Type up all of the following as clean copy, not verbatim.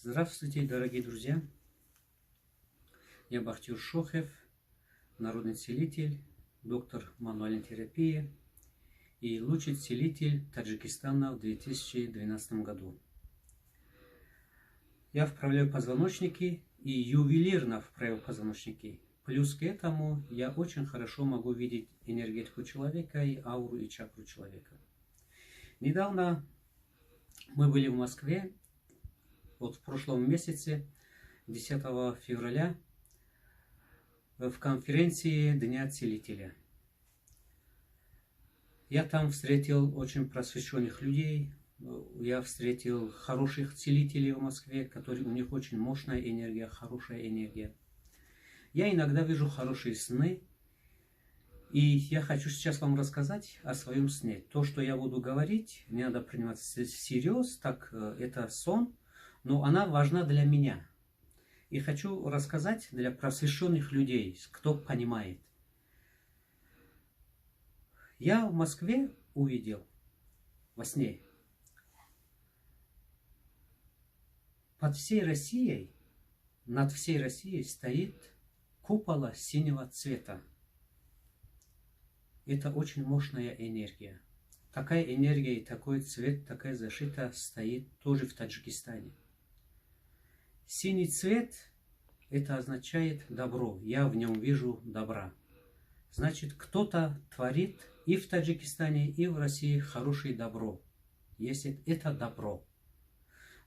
Здравствуйте, дорогие друзья! Я Бахтиер Шохев, народный целитель, доктор мануальной терапии и лучший целитель Таджикистана в 2012 году. Я вправляю позвоночники и ювелирно вправляю позвоночники. Плюс к этому я очень хорошо могу видеть энергетику человека и ауру и чакру человека. Недавно мы были в Москве, вот в прошлом месяце, 10 февраля, в конференции Дня Целителя. Я там встретил очень просвещенных людей, я встретил хороших целителей в Москве, у них очень мощная энергия, хорошая энергия. Я иногда вижу хорошие сны, и я хочу сейчас вам рассказать о своем сне. То, что я буду говорить, не надо принимать всерьез, так это сон, но она важна для меня. И хочу рассказать для просвещенных людей, кто понимает. Я в Москве увидел во сне под всей Россией, над всей Россией стоит купола синего цвета. Это очень мощная энергия. Такая энергия и такой цвет, такая защита стоит тоже в Таджикистане. Синий цвет – это означает добро. Я в нем вижу добра. Значит, кто-то творит и в Таджикистане, и в России хорошее добро. Если это добро.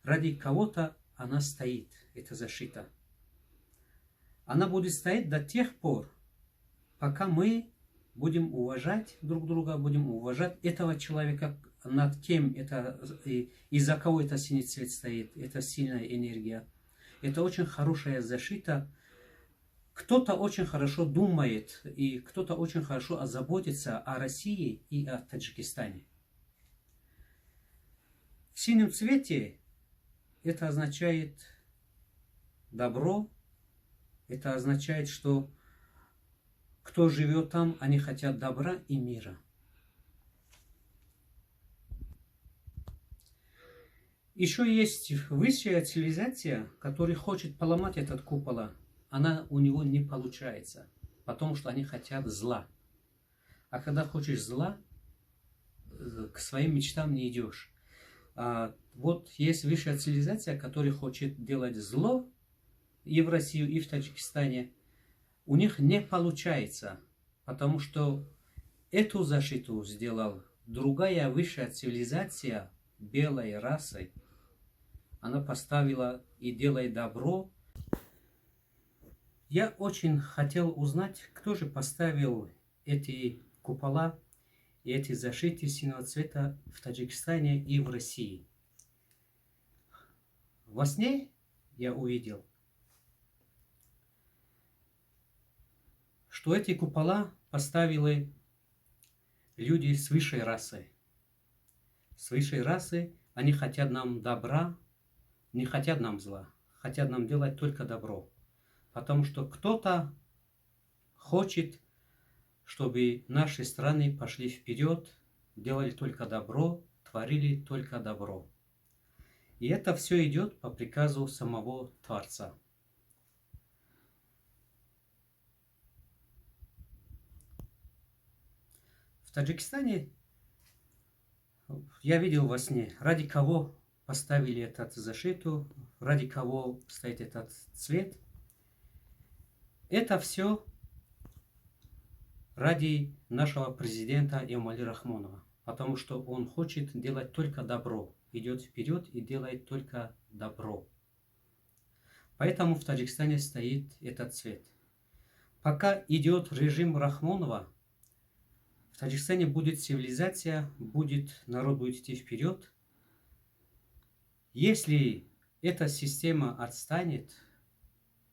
Ради кого-то она стоит, эта защита. Она будет стоять до тех пор, пока мы будем уважать друг друга, будем уважать этого человека, над кем это, из-за кого это синий цвет стоит. Это сильная энергия. Это очень хорошая защита. Кто-то очень хорошо думает, и кто-то очень хорошо озаботится о России и о Таджикистане. В синем цвете это означает добро, это означает, что кто живет там, они хотят добра и мира. Еще есть высшая цивилизация, которая хочет поломать этот купол. Она у него не получается, потому что они хотят зла. А когда хочешь зла, к своим мечтам не идешь. Вот есть высшая цивилизация, которая хочет делать зло и в Россию, и в Таджикистане. У них не получается, потому что эту защиту сделал другая высшая цивилизация белой расы. Она поставила и делает добро. Я очень хотел узнать, кто же поставил эти купола и эти защиты синего цвета в Таджикистане и в России. Во сне я увидел, что эти купола поставили люди с высшей расы. С высшей расы они хотят нам добра, не хотят нам зла, хотят нам делать только добро. Потому что кто-то хочет, чтобы наши страны пошли вперед, делали только добро, творили только добро. И это все идет по приказу самого Творца. В Таджикистане я видел во сне, ради кого поставили эту защиту, ради кого стоит этот цвет. Это все ради нашего президента Эмомали Рахмонова, потому что он хочет делать только добро, идет вперед и делает только добро. Поэтому в Таджикистане стоит этот цвет. Пока идет режим Рахмонова, в Таджикистане будет цивилизация, народ будет идти вперед. Если эта система отстанет,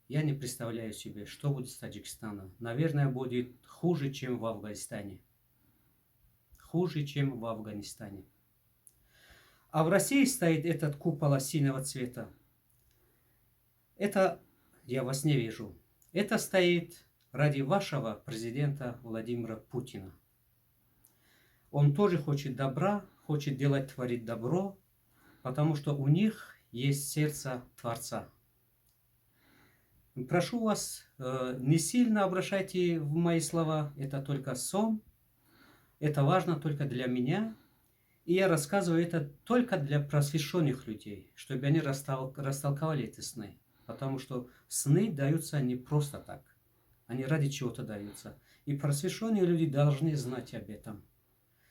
я не представляю себе, что будет с Таджикистаном. Наверное, будет хуже, чем в Афганистане. Хуже, чем в Афганистане. А в России стоит этот купол синего цвета. Это я во сне вижу. Это стоит ради вашего президента Владимира Путина. Он тоже хочет добра, хочет творить добро, потому что у них есть сердце Творца. Прошу вас, не сильно обращайте в мои слова, это только сон, это важно только для меня, и я рассказываю это только для просвещенных людей, чтобы они растолковали эти сны, потому что сны даются не просто так, они ради чего-то даются, и просвещенные люди должны знать об этом.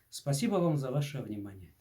Спасибо вам за ваше внимание.